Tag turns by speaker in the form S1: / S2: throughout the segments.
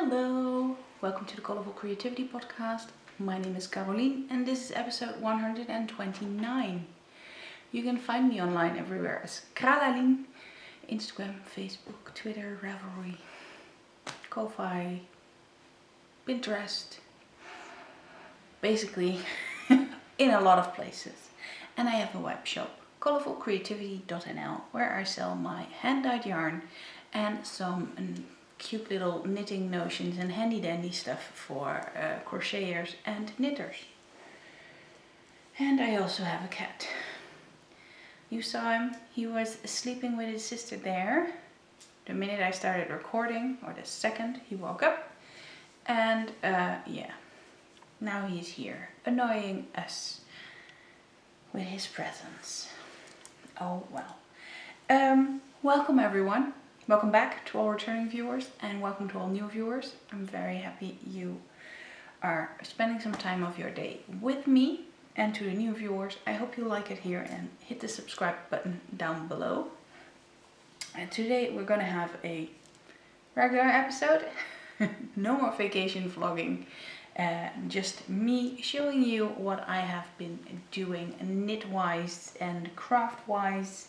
S1: Hello! Welcome to the Colourful Creativity podcast. My name is Carolien and this is episode 129. You can find me online everywhere as Crealien, Instagram, Facebook, Twitter, Ravelry, Ko-Fi, Pinterest, basically in a lot of places. And I have a web shop, colourfulcreativity.nl, where I sell my hand-dyed yarn and some cute little knitting notions and handy dandy stuff for crocheters and knitters. And I also have a cat. You saw him, he was sleeping with his sister there. The minute I started recording, or the second, he woke up. And yeah, now he's here, annoying us with his presence. Oh well. Welcome everyone. Welcome back to all returning viewers and welcome to all new viewers. I'm very happy you are spending some time of your day with me. And to the new viewers, I hope you like it here and hit the subscribe button down below. And today we're gonna have a regular episode. No more vacation vlogging. Just me showing you what I have been doing knit-wise and craft-wise.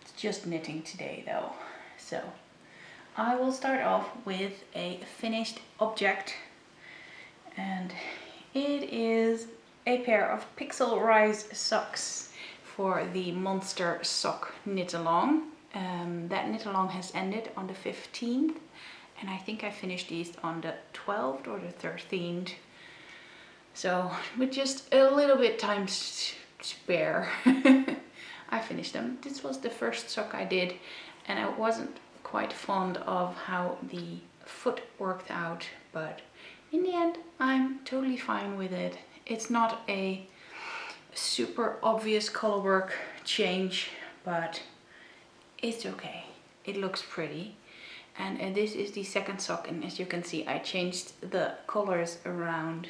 S1: It's just knitting today though. So I will start off with a finished object, and it is a pair of pixel rise socks for the monster sock knit along. That knit along has ended on the 15th, and I think I finished these on the 12th or the 13th. So with just a little bit time spare, I finished them. This was the first sock I did, and I wasn't quite fond of how the foot worked out, but in the end I'm totally fine with it. It's not a super obvious color work change, but it's okay. It looks pretty. And this is the second sock, and as you can see I changed the colors around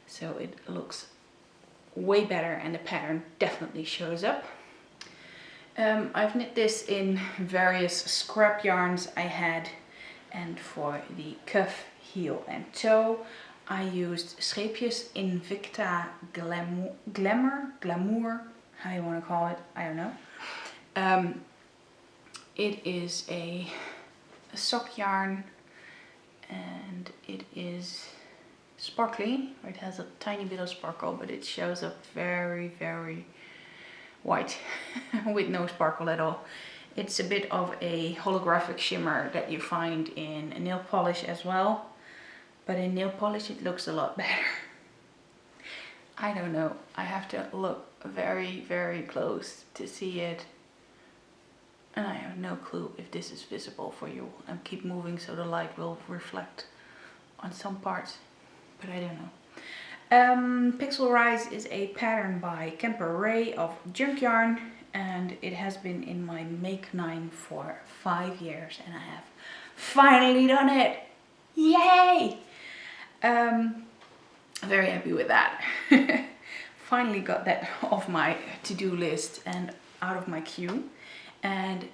S1: so it looks way better and the pattern definitely shows up. I've knit this in various scrap yarns I had, and for the cuff, heel and toe I used Scheepjes Invicta Glamour, how you want to call it, I don't know. It is a sock yarn and it is sparkly. It has a tiny bit of sparkle, but it shows up very white with no sparkle at all. It's a bit of a holographic shimmer that you find in nail polish as well, but in nail polish it looks a lot better. I don't know, I have to look very close to see it, and I have no clue if this is visible for you. And keep moving so the light will reflect on some parts, but I don't know. Pixel Rise is a pattern by Kemper Wray of junk yarn, and it has been in my Make 9 for 5 years, and I have finally done it! Yay! Very happy with that. Finally got that off my to-do list and out of my queue, and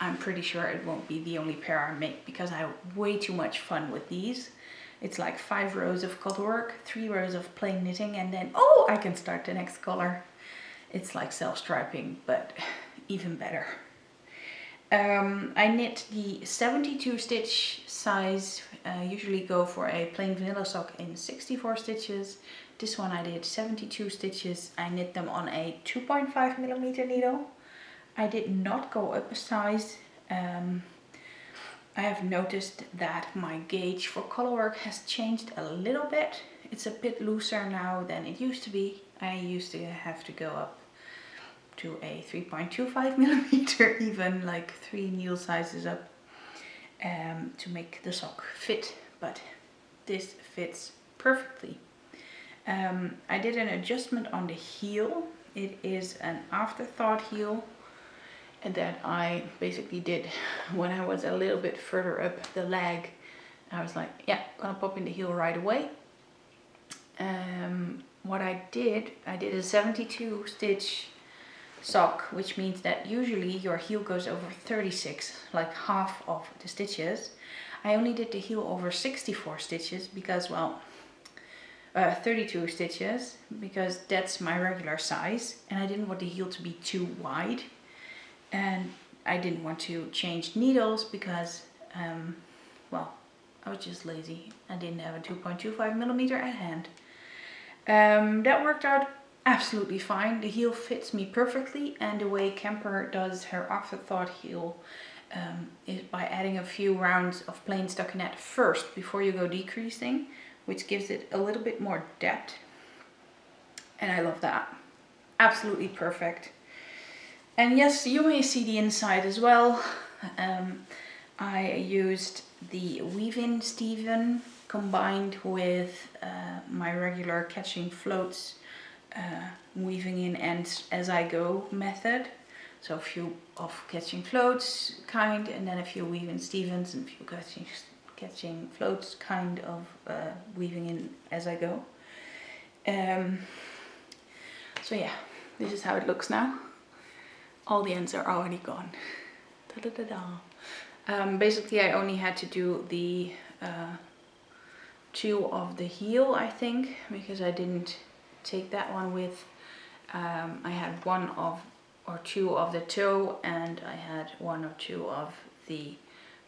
S1: I'm pretty sure it won't be the only pair I make, because I have way too much fun with these. It's like 5 rows of color work, 3 rows of plain knitting, and then, oh, I can start the next color. It's like self-striping, but even better. I knit the 72 stitch size, usually go for a plain vanilla sock in 64 stitches. This one I did 72 stitches. I knit them on a 2.5mm needle. I did not go up a size. I have noticed that my gauge for color work has changed a little bit. It's a bit looser now than it used to be. I used to have to go up to a 3.25mm, even like 3 needle sizes up, to make the sock fit, but this fits perfectly. I did an adjustment on the heel. It is an afterthought heel that I basically did when I was a little bit further up the leg. I was like, yeah, gonna pop in the heel right away. What I did a 72 stitch sock, which means that usually your heel goes over 36, like half of the stitches. I only did the heel over 64 stitches because, well, 32 stitches, because that's my regular size, and I didn't want the heel to be too wide, and I didn't want to change needles because, well, I was just lazy. I didn't have a 2.25 millimeter at hand. That worked out absolutely fine. The heel fits me perfectly, and the way Kemper does her afterthought heel is by adding a few rounds of plain stockinette first before you go decreasing, which gives it a little bit more depth, and I love that. Absolutely perfect. And yes, you may see the inside as well. I used the weave-in Steven combined with my regular catching floats, weaving in ends as I go method. So a few of catching floats kind, and then a few weave-in Stevens, and a few catching floats kind of weaving in as I go. So yeah, this is how it looks now. All the ends are already gone. Ta-da-da-da. Basically I only had to do the two of the heel, I think, because I didn't take that one with. I had one or two of the toe, and I had one or two of the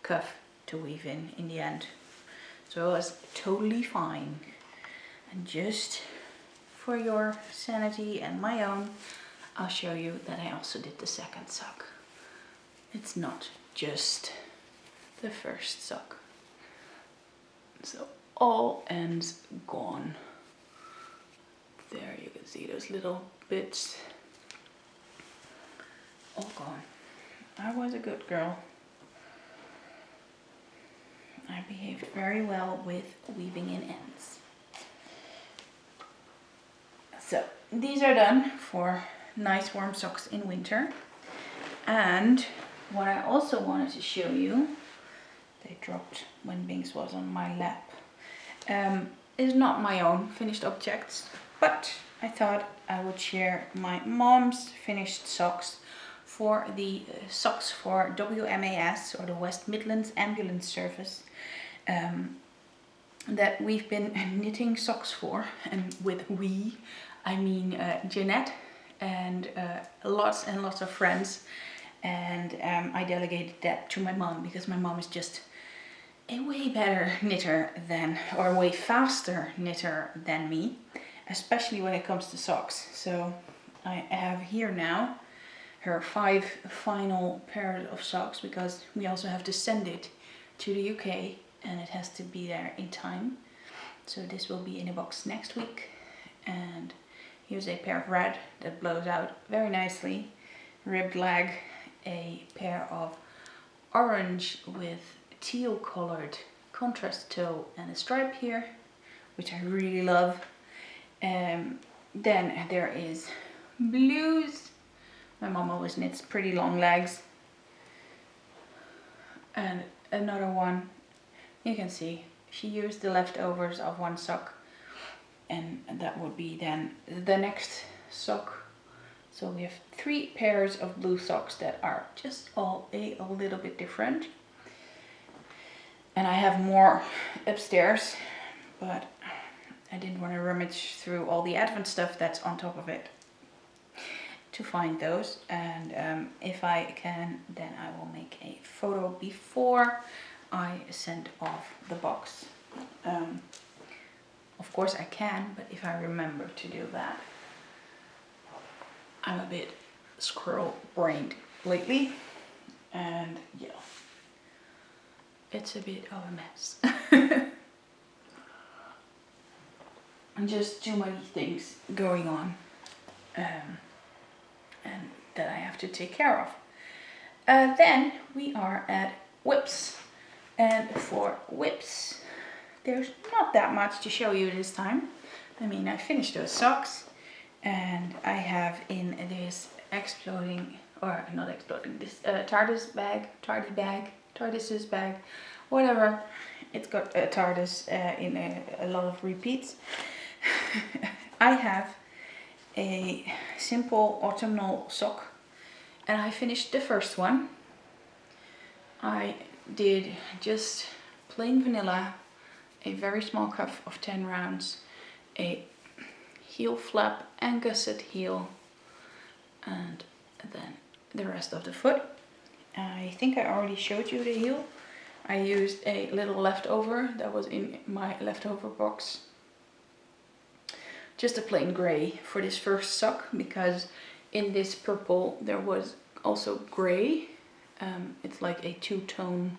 S1: cuff to weave in the end. So it was totally fine. And just for your sanity and my own, I'll show you that I also did the second sock. It's not just the first sock. So all ends gone. There you can see those little bits. All gone. I was a good girl. I behaved very well with weaving in ends. So these are done for nice warm socks in winter. And what I also wanted to show you, they dropped when Binks was on my lap, is not my own finished objects, but I thought I would share my mom's finished socks for the socks for WMAS, or the West Midlands Ambulance Service, that we've been knitting socks for. And with we, I mean Jeanette and lots and lots of friends. And I delegated that to my mom because my mom is just a way better knitter than, or way faster knitter than me, especially when it comes to socks. So I have here now her 5 final pairs of socks, because we also have to send it to the UK and it has to be there in time. So this will be in a box next week. And here's a pair of red that blows out very nicely, ribbed leg, a pair of orange with teal colored contrast toe and a stripe here, which I really love. Then there is blues. My mom always knits pretty long legs. And another one, you can see she used the leftovers of one sock, and that would be then the next sock. So we have 3 pairs of blue socks that are just all a little bit different. And I have more upstairs, but I didn't want to rummage through all the Advent stuff that's on top of it to find those. And if I can, then I will make a photo before I send off the box. Of course I can, but if I remember to do that. I'm a bit squirrel brained lately, and yeah, it's a bit of a mess. And just too many things going on, and that I have to take care of. Then we are at whips, and for whips there's not that much to show you this time. I mean, I finished those socks. And I have in this exploding, or not exploding, this TARDIS bag, whatever. It's got a TARDIS in a lot of repeats. I have a simple autumnal sock, and I finished the first one. I did just plain vanilla, a very small cuff of 10 rounds, a heel flap and gusset heel, and then the rest of the foot. I think I already showed you the heel. I used a little leftover that was in my leftover box. Just a plain grey for this first sock, because in this purple there was also grey. It's like a two-tone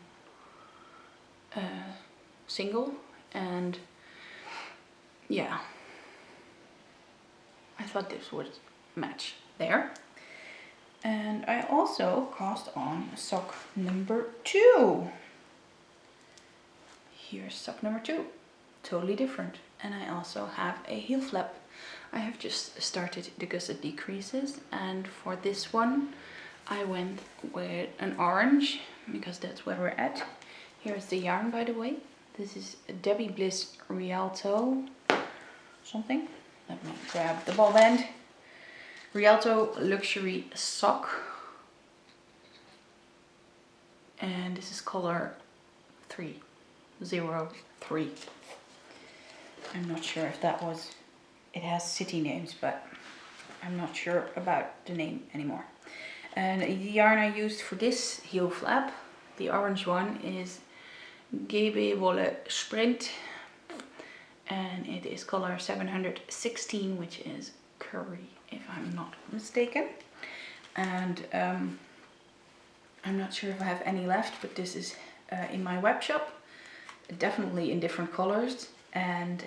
S1: single, and yeah, I thought this would match there. And I also cast on sock number 2. Here's sock number 2, totally different. And I also have a heel flap. I have just started the gusset decreases, and for this one I went with an orange because that's where we're at. Here's the yarn, by the way. This is Debbie Bliss Rialto something. Let me grab the ball band. Rialto Luxury Sock. And this is color 303. I'm not sure if that was, it has city names, but I'm not sure about the name anymore. And the yarn I used for this heel flap, the orange one, is GB Wolle Sprint, and it is color 716, which is curry, if I'm not mistaken. And I'm not sure if I have any left, but this is in my web shop, definitely in different colors. And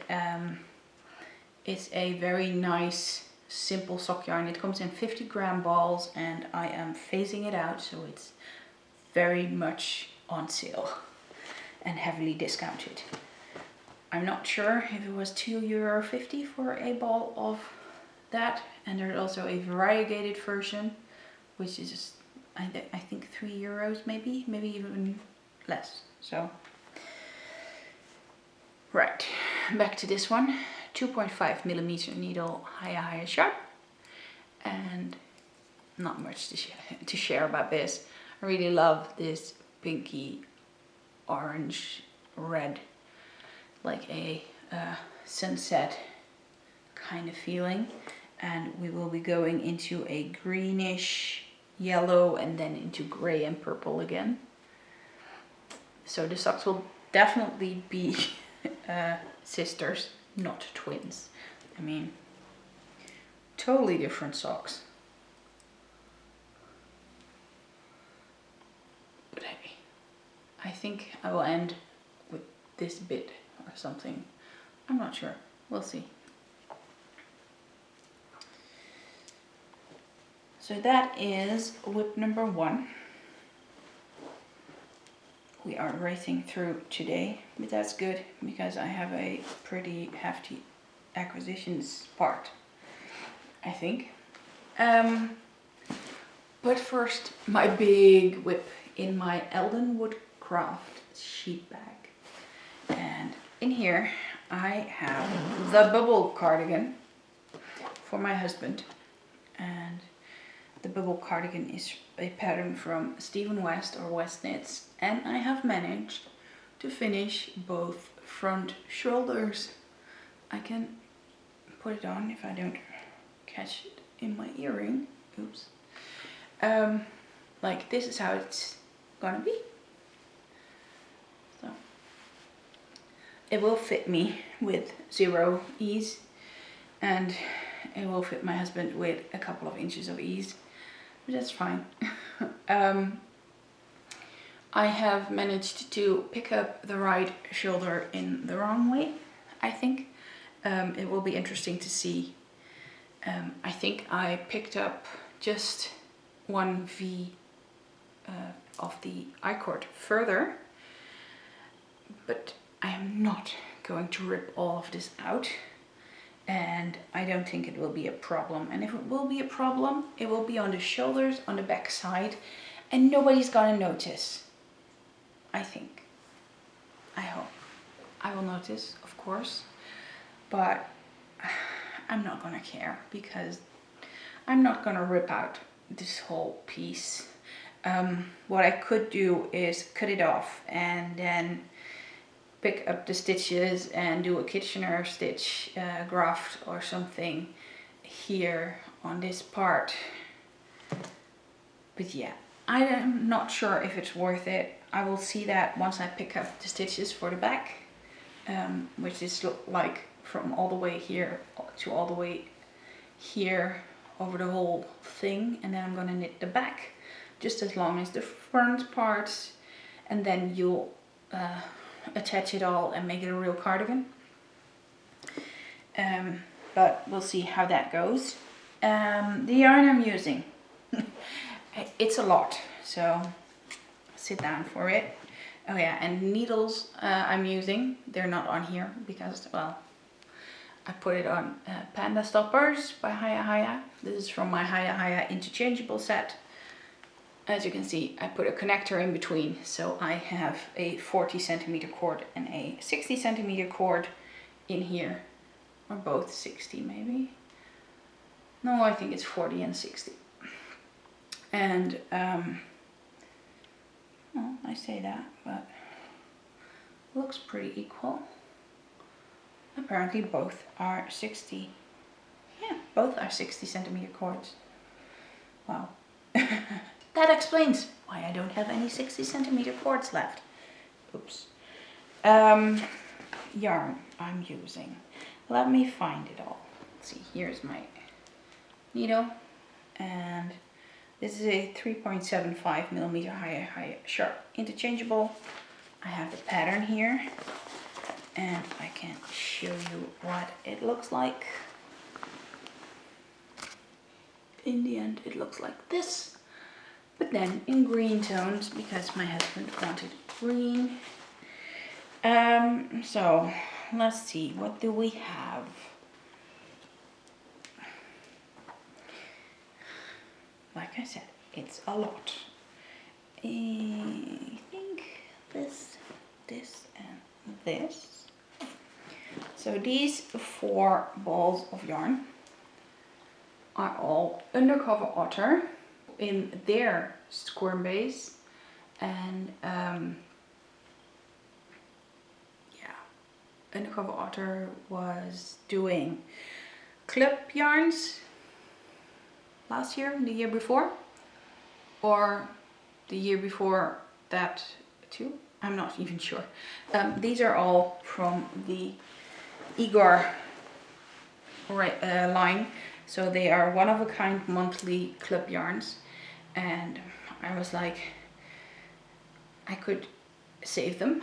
S1: it's a very nice simple sock yarn. It comes in 50-gram balls, and I am phasing it out, so it's very much on sale and heavily discounted. I'm not sure if it was €2.50 for a ball of that, and there's also a variegated version, which is I think €3 maybe even less. So right, back to this one. 2.5mm needle, higher sharp, and not much to share about this. I really love this pinky orange red, like a sunset kind of feeling, and we will be going into a greenish yellow and then into gray and purple again. So the socks will definitely be sisters, not twins. I mean, totally different socks. But hey, I think I will end with this bit or something. I'm not sure. We'll see. So that is whip number 1. We are racing through today, but that's good because I have a pretty hefty acquisitions part, I think. But first, my big whip in my Eldenwood Craft sheet bag. And in here I have the bubble cardigan for my husband. And the bubble cardigan is a pattern from Stephen West or West Knits, and I have managed to finish both front shoulders. I can put it on if I don't catch it in my earring. Oops. Like this is how it's gonna be. So it will fit me with 0 ease, and it will fit my husband with a couple of inches of ease. That's fine. I have managed to pick up the right shoulder in the wrong way, I think. It will be interesting to see. I think I picked up just 1 V of the I-cord further, but I am not going to rip all of this out. And I don't think it will be a problem. And if it will be a problem, it will be on the shoulders, on the back side, and nobody's gonna notice. I think. I hope. I will notice, of course, but I'm not gonna care because I'm not gonna rip out this whole piece. What I could do is cut it off and then pick up the stitches and do a Kitchener stitch graft or something here on this part. But yeah, I am not sure if it's worth it. I will see that once I pick up the stitches for the back, which is like from all the way here to all the way here over the whole thing, and then I'm gonna knit the back just as long as the front parts, and then you'll attach it all and make it a real cardigan. But we'll see how that goes. The yarn I'm using, it's a lot, so sit down for it. Oh yeah, and needles I'm using, they're not on here because, well, I put it on Panda Stoppers by Haya Haya. This is from my Haya Haya interchangeable set. As you can see, I put a connector in between, so I have a 40 centimeter cord and a 60 centimeter cord in here, or both 60 maybe. No, I think it's 40 and 60. And well, I say that, but it looks pretty equal. Apparently both are 60. Yeah, both are 60 centimeter cords. Wow. That explains why I don't have any 60 centimeter cords left. Oops. Yarn I'm using. Let me find it all. Let's see, here's my needle, and this is a 3.75 millimeter high sharp interchangeable. I have the pattern here, and I can show you what it looks like. In the end, it looks like this, but then in green tones because my husband wanted green. So let's see, what do we have? Like I said, it's a lot. I think this, and this. So these 4 balls of yarn are all Undercover Otter in their squirm base, and yeah, Undercover Otter was doing clip yarns last year, the year before, or the year before that too. I'm not even sure. These are all from the Igor line. So they are one-of-a-kind monthly clip yarns. And I was like, I could save them,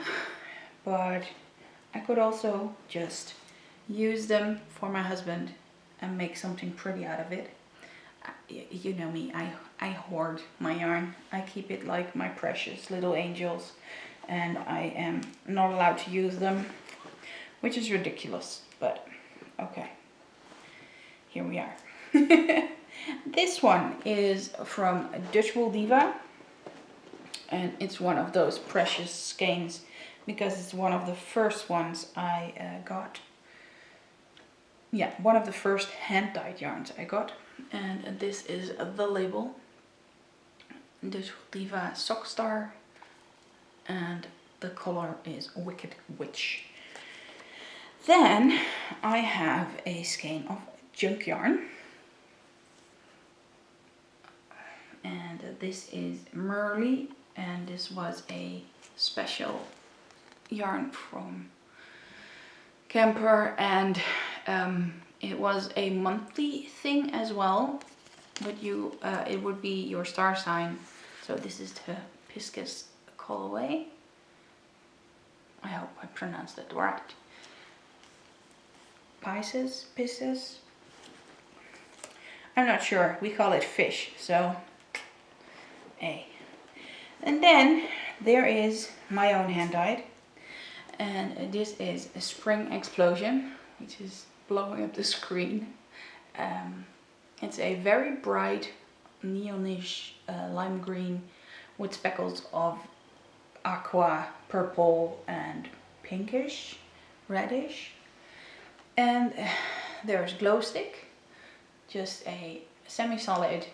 S1: but I could also just use them for my husband and make something pretty out of it. You know me, I hoard my yarn. I keep it like my precious little angels, and I am not allowed to use them, which is ridiculous, but okay, here we are. This one is from Dutch Wool Diva, and it's one of those precious skeins because it's one of the first ones I got. Yeah, one of the first hand-dyed yarns I got, and this is the label. Dutch Wool Diva Sock Star, and the color is Wicked Witch. Then I have a skein of junk yarn, and this is Merly, and this was a special yarn from Kemper, and it was a monthly thing as well, but you it would be your star sign. So this is the Pisces colorway. I hope I pronounced it right. Pisces. I'm not sure. We call it fish, so A. And then there is my own hand dyed, and this is a Spring Explosion, which is blowing up the screen. It's a very bright neonish lime green with speckles of aqua, purple and pinkish, reddish. And there's glow stick, just a semi-solid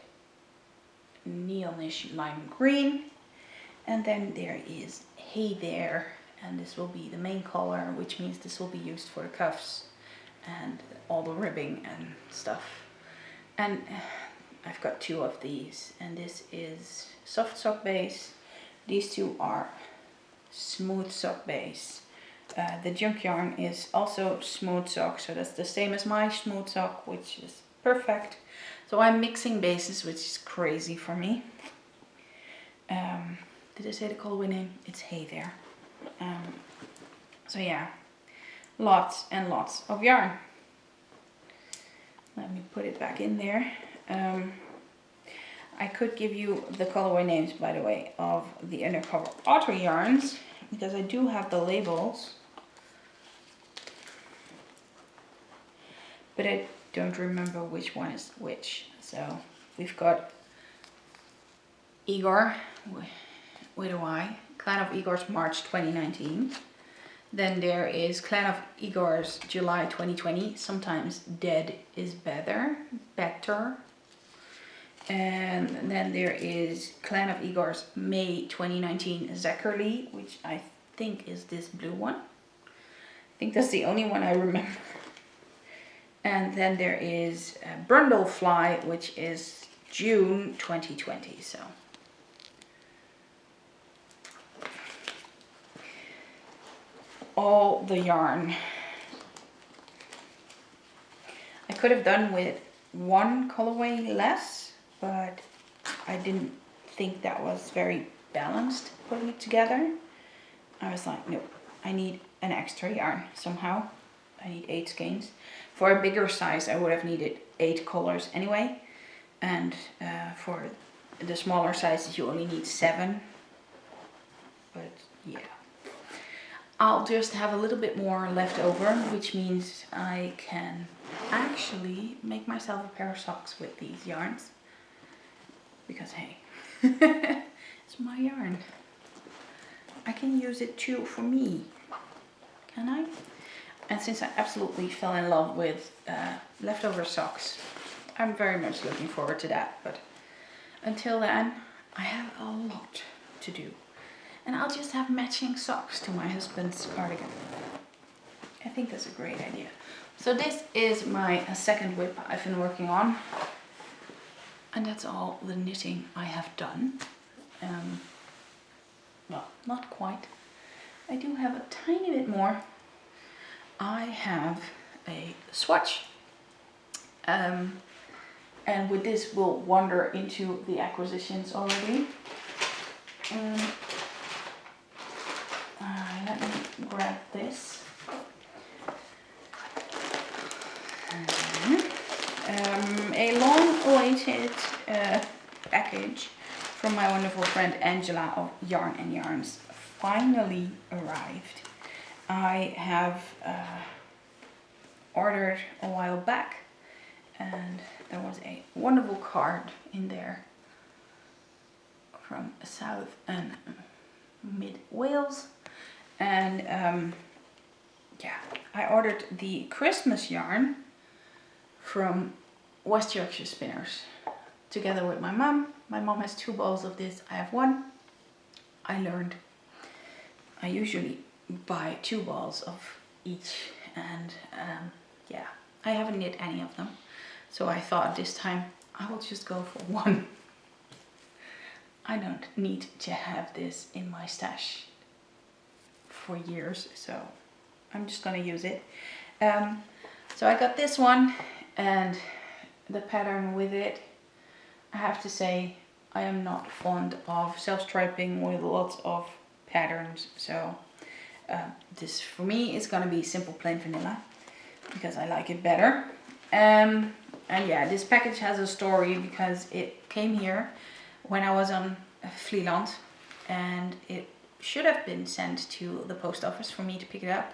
S1: neonish lime green. And then there is Hey There, and this will be the main color, which means this will be used for the cuffs and all the ribbing and stuff. And I've got 2 of these, and this is soft sock base. These 2 are smooth sock base. The junk yarn is also smooth sock, so that's the same as my smooth sock, which is perfect. So I'm mixing bases, which is crazy for me. Did I say the colorway name? It's Hey There. So yeah, lots and lots of yarn. Let me put it back in there. I could give you the colorway names, by the way, of the Undercover Otter yarns, because I do have the labels, but I don't remember which one is which. So we've got Igor with a Y, Clan of Igor's March 2019. Then there is Clan of Igor's July 2020. Sometimes dead is better. And then there is Clan of Igor's May 2019 Zachary, which I think is this blue one. I think that's the only one I remember. And then there is Brundlefly, which is June 2020. So all the yarn. I could have done with 1 colorway less, but I didn't think that was very balanced putting it together. I was like, no, I need an extra yarn somehow. I need 8 skeins. For a bigger size, I would have needed 8 colors anyway. And for the smaller sizes, you only need 7. But yeah. I'll just have a little bit more left over, which means I can actually make myself a pair of socks with these yarns. Because hey, it's my yarn. I can use it too for me. Can I? And since I absolutely fell in love with leftover socks, I'm very much looking forward to that. But until then, I have a lot to do. And I'll just have matching socks to my husband's cardigan. I think that's a great idea. So this is my second whip I've been working on. And that's all the knitting I have done. Well, not quite. I do have a tiny bit more. I have a swatch. And with this we'll wander into the acquisitions already. Let me grab this. A long-awaited package from my wonderful friend Angela of Yarn and Yarns finally arrived. I have ordered a while back, and there was a wonderful card in there from South and Mid Wales. And yeah, I ordered the Christmas yarn from West Yorkshire Spinners together with my mum. My mom has 2 balls of this, I have 1. I learned I usually buy 2 balls of each, and yeah, I haven't knit any of them, so I thought this time I will just go for 1. I don't need to have this in my stash for years, so I'm just gonna use it. So I got this one and the pattern with it. I have to say I am not fond of self-striping with lots of patterns, so this for me is gonna be simple plain vanilla because I like it better. And yeah, this package has a story because it came here when I was on Vlieland, and it should have been sent to the post office for me to pick it up,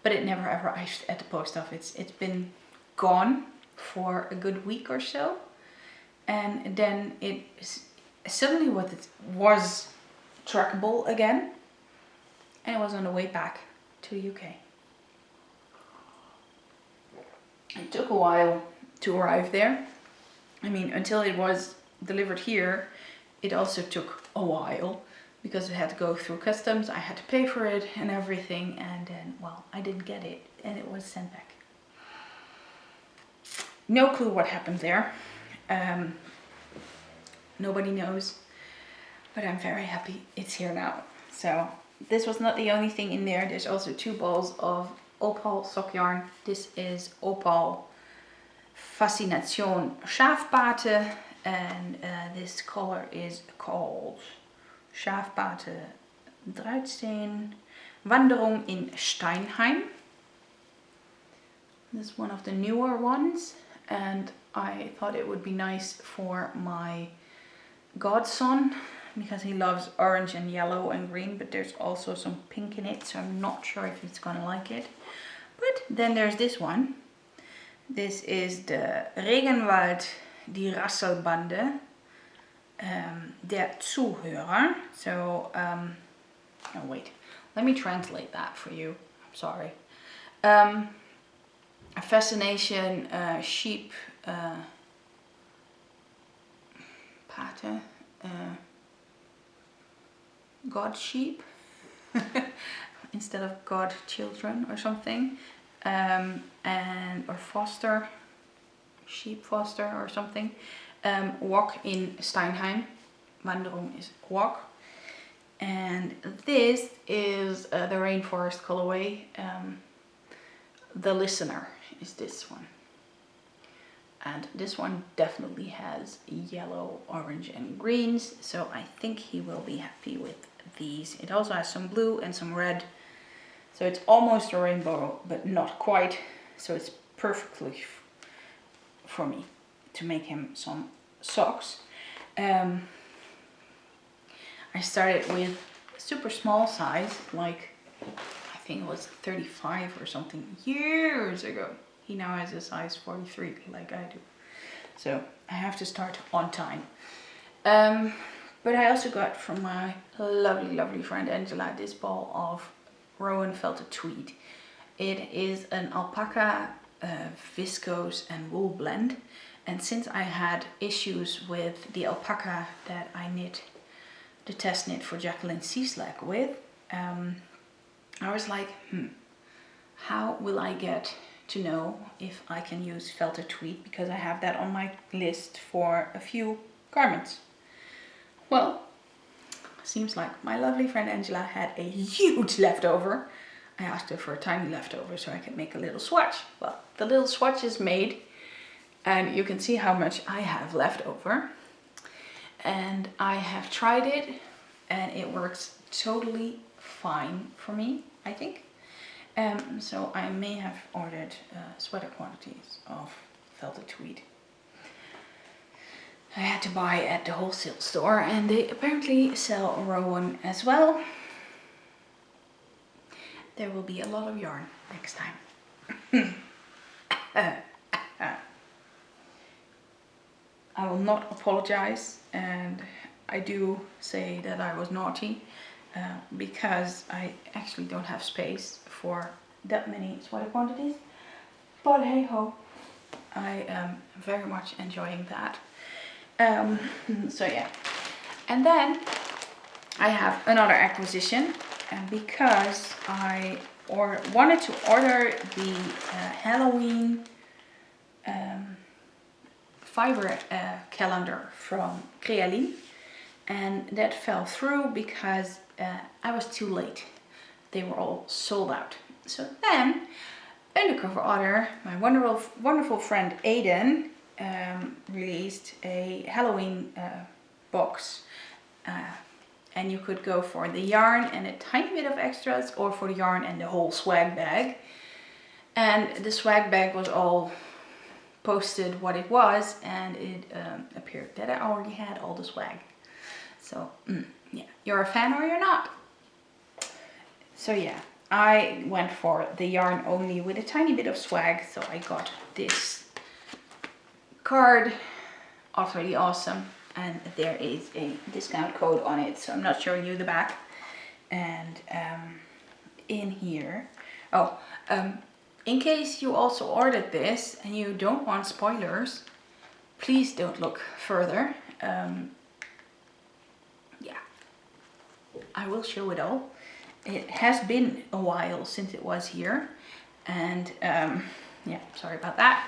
S1: but it never arrived at the post office. It's been gone for a good week or so, and then it suddenly was trackable again, and it was on the way back to the UK. It took a while to arrive there. I mean, until it was delivered here, it also took a while. because it had to go through customs. I had to pay for it and everything, and then, well, I didn't get it and it was sent back. No clue what happened there. Nobody knows, but I'm very happy it's here now. So this was not the only thing in there. There's also 2 balls of opal sock yarn. This is opal Fascination Schaafbate, and this color is called Schaafbate Druitsteen Wanderung in Steinheim. This is one of the newer ones, and I thought it would be nice for my godson because he loves orange and yellow and green, but there's also some pink in it, so I'm not sure if he's gonna like it. But then there's this one. This is the Regenwald, die Rasselbande, der Zuhörer. So, oh wait, let me translate that for you. I'm sorry. A fascination, sheep, pate, God sheep, instead of God children or something, and or foster, sheep foster or something. Walk in Steinheim. Wanderung is walk. And this is the rainforest colorway. The listener is this one. And this one definitely has yellow, orange and greens. So I think he will be happy with these. It also has some blue and some red. So it's almost a rainbow, but not quite. So it's perfectly for me to make him some socks. I started with super small size, like I think it was 35 or something years ago. He now has a size 43 like I do. So I have to start on time. But I also got from my lovely friend Angela this ball of Rowan felted tweed. It is an alpaca, viscose and wool blend. And since I had issues with the alpaca that I knit the test knit for Jacqueline Cieslak with, I was like, how will I get to know if I can use felted tweed, because I have that on my list for a few garments. Well, seems like my lovely friend Angela had a huge leftover. I asked her for a tiny leftover so I could make a little swatch. Well, the little swatch is made and you can see how much I have left over. And I have tried it and it works totally fine for me, I think. So I may have ordered sweater quantities of felted tweed. I had to buy at the wholesale store, and they apparently sell Rowan as well. There will be a lot of yarn next time. I will not apologize, and I do say that I was naughty because I actually don't have space for that many sweater quantities. But hey ho, I am very much enjoying that. So yeah, and then I have another acquisition, because I wanted to order the Halloween fiber calendar from Crealien, and that fell through because I was too late. They were all sold out. So then Undercover Otter, my wonderful friend Aiden, released a Halloween box, and you could go for the yarn and a tiny bit of extras, or for the yarn and the whole swag bag. And the swag bag was all posted what it was, and it appeared that I already had all the swag. So yeah, you're a fan or you're not. So yeah, I went for the yarn only with a tiny bit of swag, so I got this card, utterly awesome, and there is a discount code on it, so I'm not showing you the back. And in here, in case you also ordered this and you don't want spoilers, please don't look further. Yeah, I will show it all. It has been a while since it was here, and yeah, sorry about that.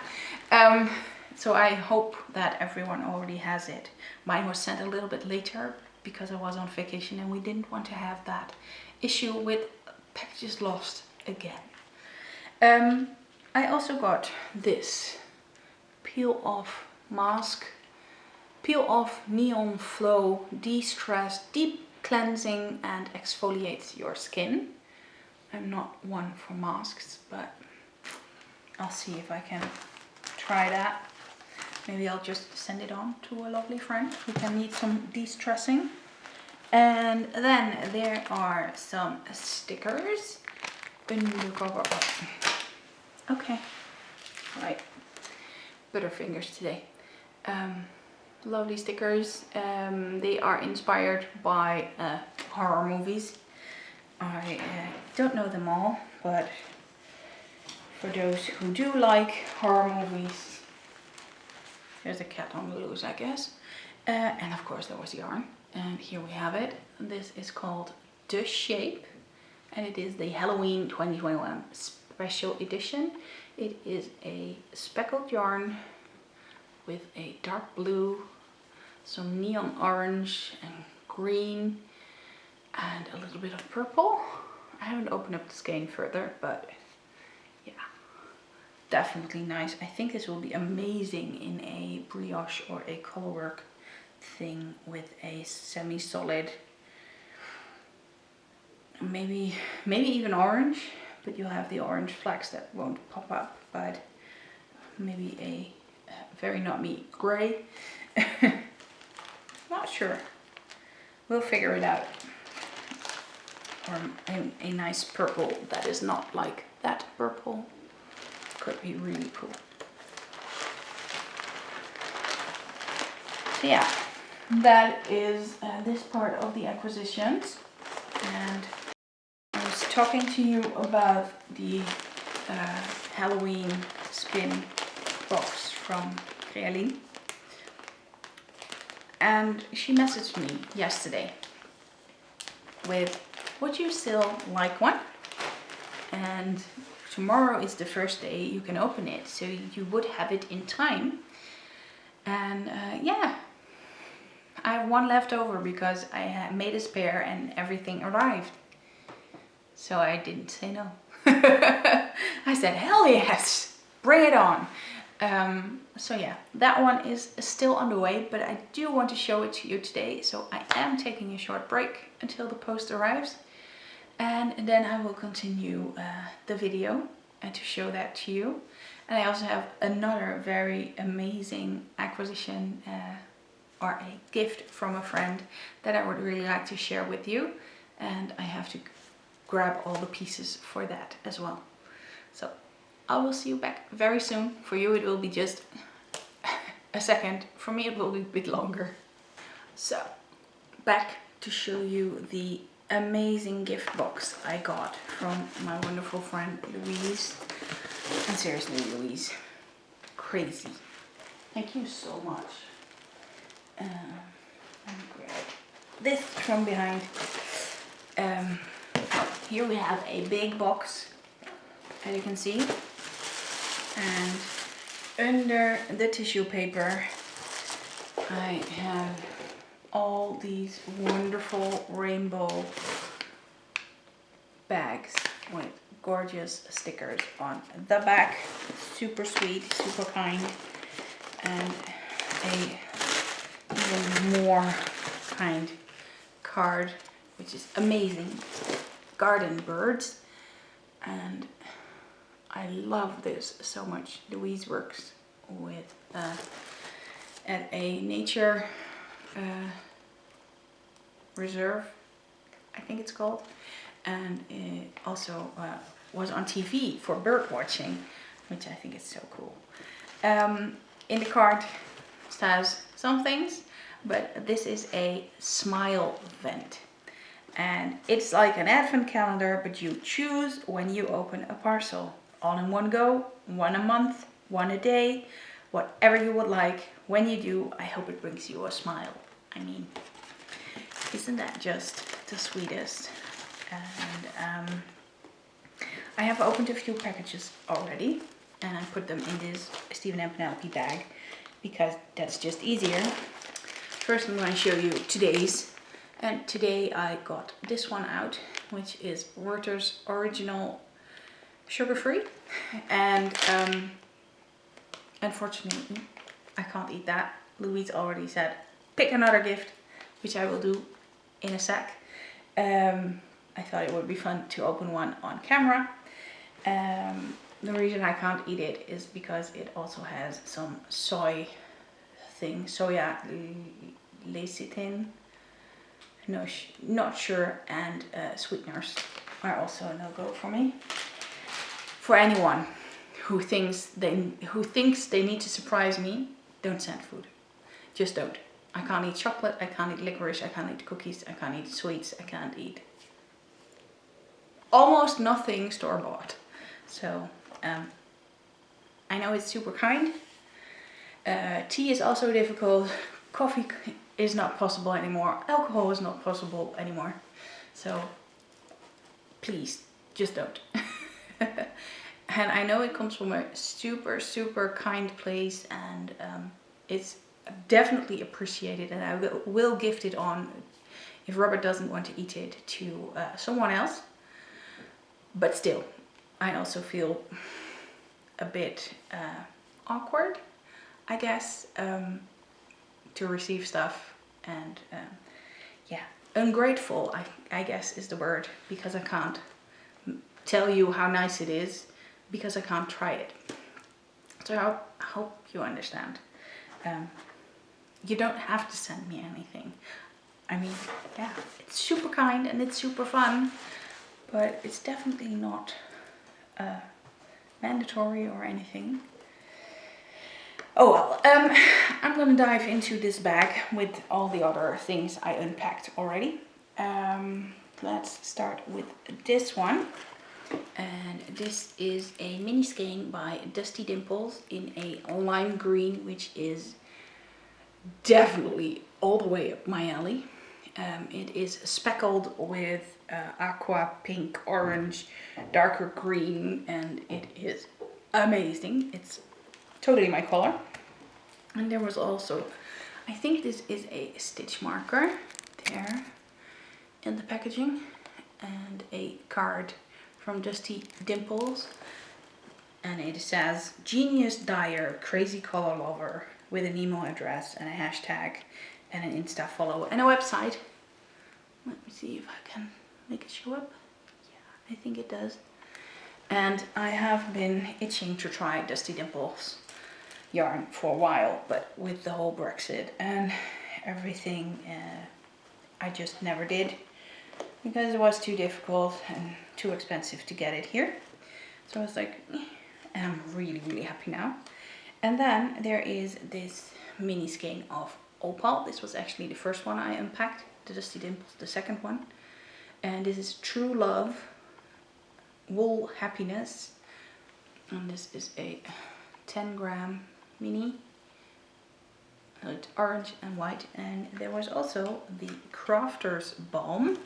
S1: So I hope that everyone already has it. Mine was sent a little bit later because I was on vacation and we didn't want to have that issue with packages lost again. I also got this peel off mask, peel off neon flow, de-stress, deep cleansing and exfoliates your skin. I'm not one for masks, but I'll see if I can try that. Maybe I'll just send it on to a lovely friend who can need some de-stressing. And then there are some stickers. Undercover. Okay, right. Butterfingers today. Lovely stickers. They are inspired by horror movies. I don't know them all, but for those who do like horror movies, there's a cat on the loose, I guess. And of course there was yarn. And here we have it. This is called The Shape. And it is the Halloween 2021 special edition. It is a speckled yarn with a dark blue, some neon orange and green, and a little bit of purple. I haven't opened up the skein further, but yeah, definitely nice. I think this will be amazing in a brioche or a colorwork thing with a semi-solid, maybe even orange, but you'll have the orange flecks that won't pop up, but maybe a very not me gray. Not sure, we'll figure it out. Or a nice purple that is not like that purple could be really cool. So yeah, that is this part of the acquisitions. And I was talking to you about the Halloween spin box from Crealien. And she messaged me yesterday with, would you still like one? And tomorrow is the first day you can open it, so you would have it in time. And yeah, I have one left over because I made a spare and everything arrived. So I didn't say no. I said, hell yes, bring it on. So yeah, that one is still on the way, but I do want to show it to you today. So I am taking a short break until the post arrives. And then I will continue the video and to show that to you. And I also have another very amazing acquisition or a gift from a friend that I would really like to share with you. And I have to grab all the pieces for that as well. So I will see you back very soon. For you it will be just a second. For me it will be a bit longer. So back to show you the amazing gift box I got from my wonderful friend Louise. And seriously, Louise, crazy. Thank you so much. Let me grab this from behind. Here we have a big box, as you can see, and under the tissue paper I have all these wonderful rainbow bags with gorgeous stickers on the back. Super sweet, super kind, and a even more kind card, which is amazing. Garden birds, and I love this so much. Louise works with at a nature reserve, I think it's called, and it also was on TV for bird watching, which I think is so cool. In the card says some things, but this is a smile vent. And it's like an advent calendar, but you choose when you open a parcel. All in one go, one a month, one a day, whatever you would like. When you do, I hope it brings you a smile. I mean, isn't that just the sweetest. And I have opened a few packages already, and I put them in this Stephen and Penelope bag because that's just easier. First I'm going to show you today's, and today I got this one out, which is Werther's Original Sugar-Free, and unfortunately I can't eat that. Louise already said pick another gift, which I will do in a sec. I thought it would be fun to open one on camera. The reason I can't eat it is because it also has some soya lecithin, no, not sure, and sweeteners are also a no-go for me. For anyone who thinks they need to surprise me, don't send food. Just don't. I can't eat chocolate, I can't eat licorice, I can't eat cookies, I can't eat sweets, I can't eat almost nothing store-bought. So I know it's super kind. Tea is also difficult. Coffee is not possible anymore. Alcohol is not possible anymore. So please, just don't. And I know it comes from a super, super kind place, and it's definitely appreciated, and I will gift it on if Robert doesn't want to eat it to someone else. But still, I also feel a bit awkward, I guess, to receive stuff, and yeah, ungrateful, I guess is the word, because I can't tell you how nice it is because I can't try it. So I hope you understand. You don't have to send me anything. I mean, yeah, it's super kind and it's super fun, but it's definitely not mandatory or anything. Oh well, I'm gonna dive into this bag with all the other things I unpacked already. Let's start with this one. And this is a mini skein by Dusty Dimples in a lime green, which is definitely all the way up my alley. It is speckled with aqua, pink, orange, darker green, and it is amazing. It's totally my color. And there was also, I think this is a stitch marker there in the packaging, and a card from Dusty Dimples, and it says Genius Dyer, Crazy Color Lover, with an email address and a hashtag and an Insta follow and a website. Let me see if I can make it show up. Yeah, I think it does. And I have been itching to try Dusty Dimples yarn for a while, but with the whole Brexit and everything, I just never did, because it was too difficult and too expensive to get it here. So I was like, and I'm really, really happy now. And then there is this mini skein of Opal. This was actually the first one I unpacked, the Dusty Dimples, the second one. And this is True Love Wool Happiness. And this is a 10 gram mini. It's orange and white. And there was also the Crafter's Balm.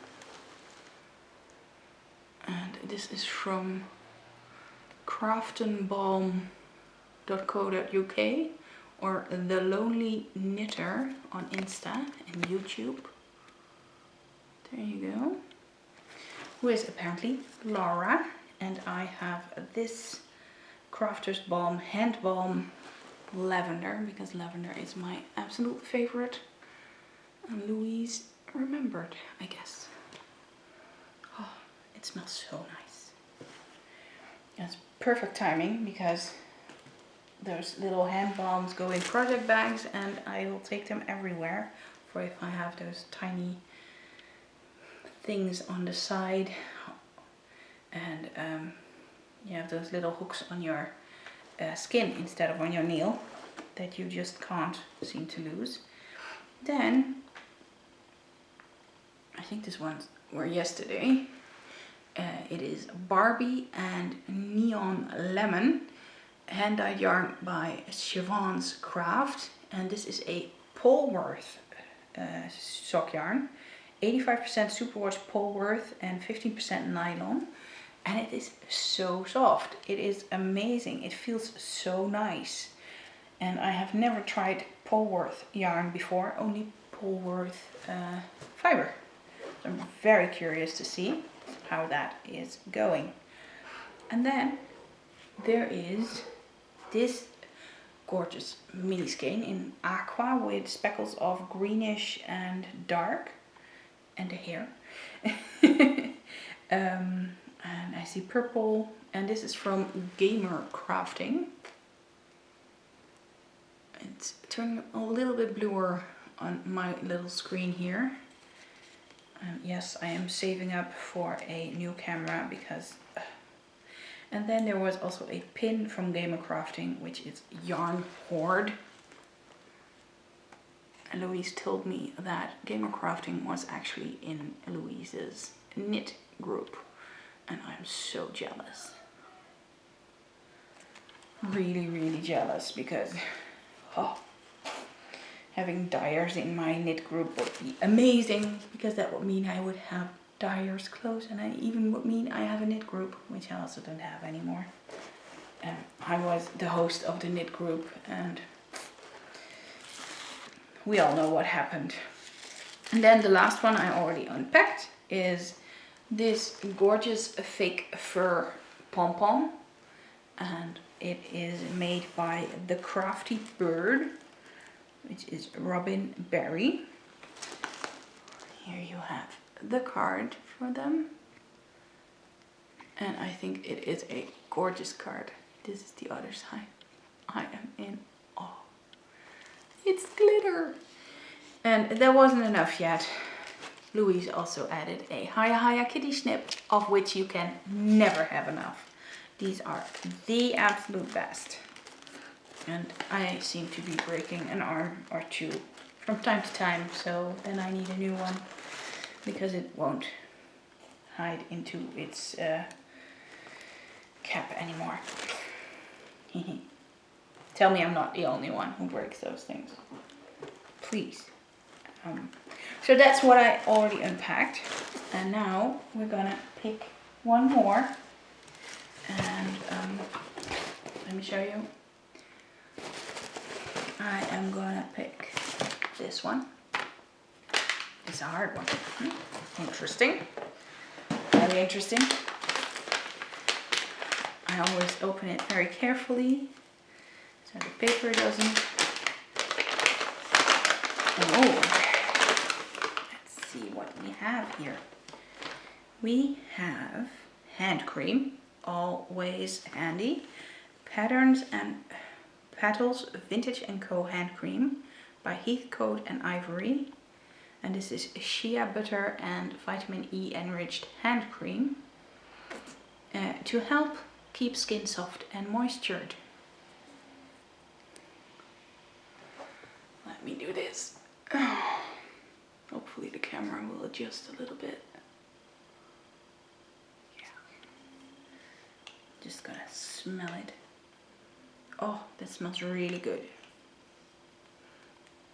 S1: And this is from craftenbalm.co.uk or The Lonely Knitter on Insta and YouTube. There you go. Who is apparently Laura. And I have this Crafter's Balm Hand Balm Lavender, because lavender is my absolute favorite. And Louise remembered, I guess. Oh, it smells so nice. It's perfect timing, because those little hand balms go in project bags, and I will take them everywhere for if I have those tiny things on the side, and you have those little hooks on your skin instead of on your nail that you just can't seem to lose. Then I think this ones were yesterday. It is Barbie and Neon Lemon, hand-dyed yarn by Siobhan's Craft, and this is a Polworth sock yarn 85% superwash Polworth and 15% nylon. And it is so soft. It is amazing. It feels so nice. And I have never tried Polworth yarn before, only Polworth fiber. So I'm very curious to see how that is going. And then there is this gorgeous mini skein in aqua with speckles of greenish and dark, and the hair. And I see purple, and this is from Gamer Crafting. It's turning a little bit bluer on my little screen here. Yes, I am saving up for a new camera because... And then there was also a pin from Gamer Crafting, which is Yarn Hoard. And Louise told me that Gamer Crafting was actually in Louise's knit group. And I'm so jealous. Really, really jealous because having dyers in my knit group would be amazing, because that would mean I would have dyers clothes, and I even would mean I have a knit group, which I also don't have anymore. I was the host of the knit group, and we all know what happened. And then the last one I already unpacked is this gorgeous fake fur pom-pom, and it is made by The Crafty Bird, which is Robin Berry. Here you have the card for them, and I think it is a gorgeous card. This is the other side. I am in awe. It's glitter, and that wasn't enough yet. Louise also added a Haya kitty snip, of which you can never have enough. These are the absolute best. And I seem to be breaking an arm or two from time to time, so then I need a new one, because it won't hide into its cap anymore. Tell me I'm not the only one who breaks those things. Please. So that's what I already unpacked. And now we're gonna pick one more. And let me show you. I am gonna pick this one. It's a hard one. Interesting. Very interesting. I always open it very carefully so the paper doesn't... Oh, let's see what we have here. We have hand cream, always handy. Patterns and Petals Vintage & Co. hand cream by Heathcote and Ivory. And this is shea butter and vitamin E enriched hand cream to help keep skin soft and moistured. Let me do this. Hopefully the camera will adjust a little bit. Yeah. Just gonna smell it. Oh, that smells really good.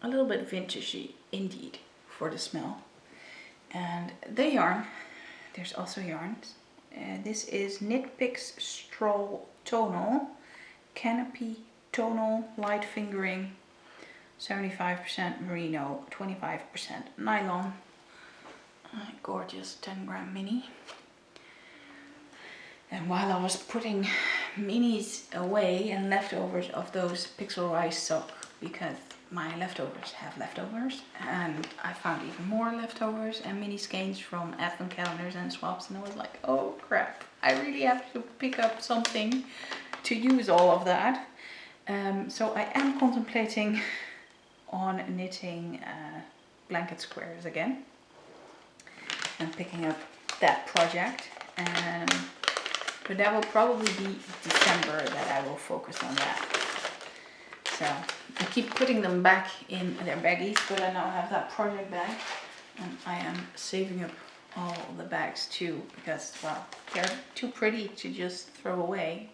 S1: A little bit vintagey indeed for the smell. And the yarn, there's also yarns. This is Knit Picks Stroll Tonal, Canopy Tonal Light Fingering, 75% merino, 25% nylon. Gorgeous 10 gram mini. And while I was putting minis away and leftovers of those pixel rice sock, because my leftovers have leftovers, and I found even more leftovers and mini skeins from advent calendars and swaps, and I was like, oh crap, I really have to pick up something to use all of that. So I am contemplating on knitting blanket squares again and picking up that project, but that will probably be December that I will focus on that. So I keep putting them back in their baggies, but I now have that project bag, and I am saving up all the bags too, because, well, they're too pretty to just throw away.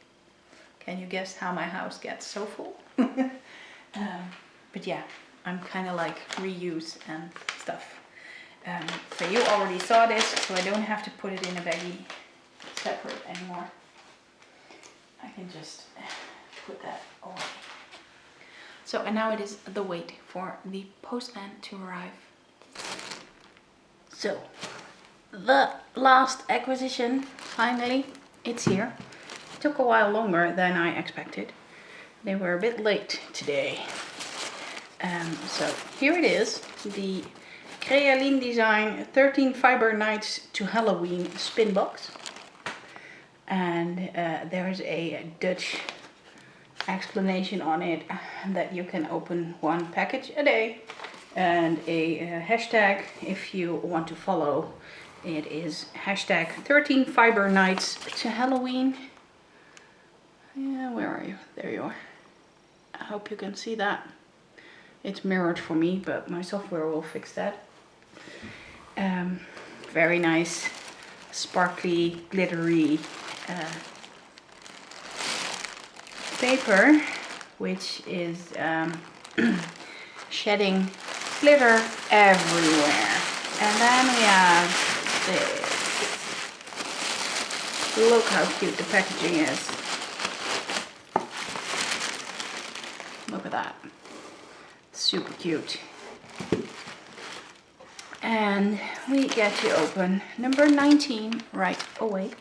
S1: Can you guess how my house gets so full? But yeah, I'm kind of like reuse and stuff. So you already saw this, so I don't have to put it in a baggie separate anymore. I can just put that away. So, and now it is the wait for the postman to arrive. So, the last acquisition, finally, it's here. It took a while longer than I expected. They were a bit late today. So here it is, the Crealien Design 13 Fiber Nights to Halloween spin box. And there's a Dutch explanation on it that you can open one package a day, and a hashtag if you want to follow. It is hashtag 13 Fiber Nights to Halloween. Yeah, where are you? There you are. I hope you can see that. It's mirrored for me, but my software will fix that. Very nice, sparkly, glittery paper, which is shedding glitter everywhere. And then we have this. Look how cute the packaging is. Look at that. Super cute. And we get to open number 19 right away.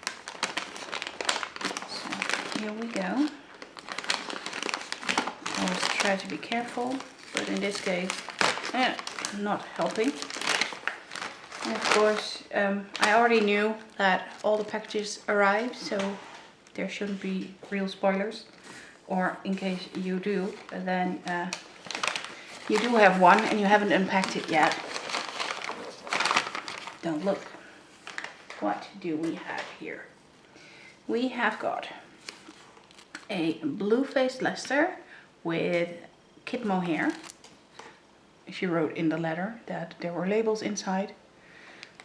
S1: So here we go. Always try to be careful, but in this case, not helping. And of course, I already knew that all the packages arrived, so there shouldn't be real spoilers. Or in case you do, then you do have one and you haven't unpacked it yet. Don't look. What do we have here? We have got a blue-faced Leicester with kid mohair. She wrote in the letter that there were labels inside.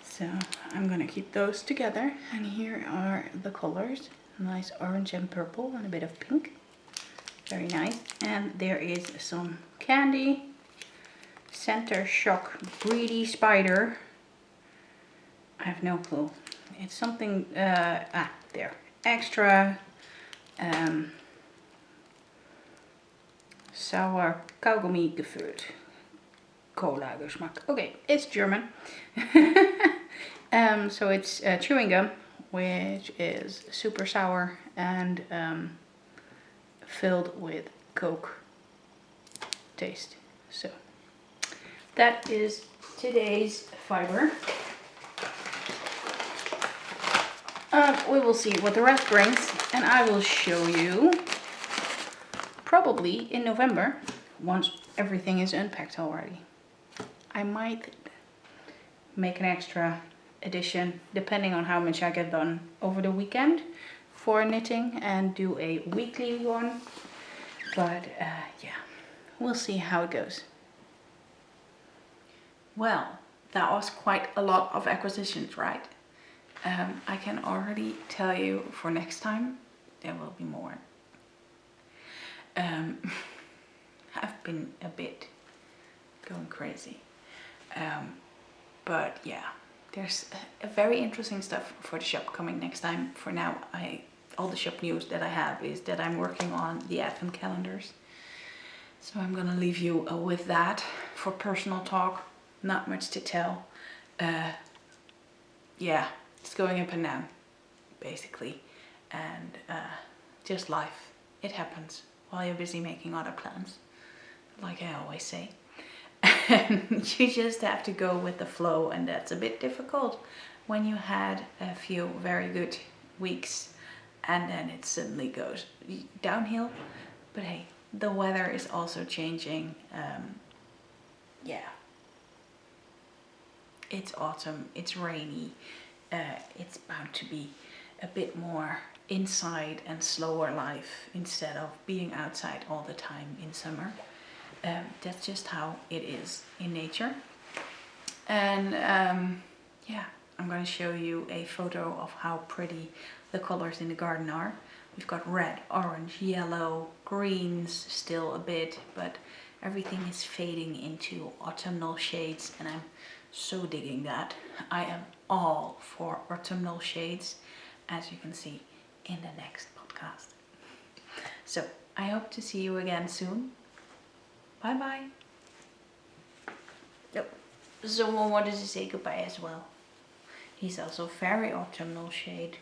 S1: So I'm gonna keep those together. And here are the colors. Nice orange and purple and a bit of pink. Very nice. And there is some candy. Center Shock Greedy Spider. I have no clue. It's something, there. Extra sour Kaugummi gefüllt. Cola Geschmack. Okay, it's German. So it's chewing gum, which is super sour and filled with Coke taste. So that is today's fiber. We will see what the rest brings, and I will show you probably in November once everything is unpacked already. I might make an extra edition depending on how much I get done over the weekend for knitting and do a weekly one. But yeah, we'll see how it goes. Well, that was quite a lot of acquisitions, right? I can already tell you for next time there will be more. I've been a bit going crazy. But yeah, there's a very interesting stuff for the shop coming next time. For now, all the shop news that I have is that I'm working on the advent calendars. So I'm gonna leave you with that for personal talk. Not much to tell. Yeah, it's going up and down, basically. And just life. It happens while you're busy making other plans, like I always say. And you just have to go with the flow, and that's a bit difficult when you had a few very good weeks and then it suddenly goes downhill. But hey, the weather is also changing. Yeah, it's autumn, it's rainy, it's bound to be a bit more inside and slower life instead of being outside all the time in summer. That's just how it is in nature. And yeah, I'm going to show you a photo of how pretty the colors in the garden are. We've got red, orange, yellow, greens still a bit, but everything is fading into autumnal shades, and I'm so digging that. I am all for autumnal shades, as you can see in the next podcast. So I hope to see you again soon. Bye bye. Oh, someone wanted to say goodbye as well. He's also very autumnal shade.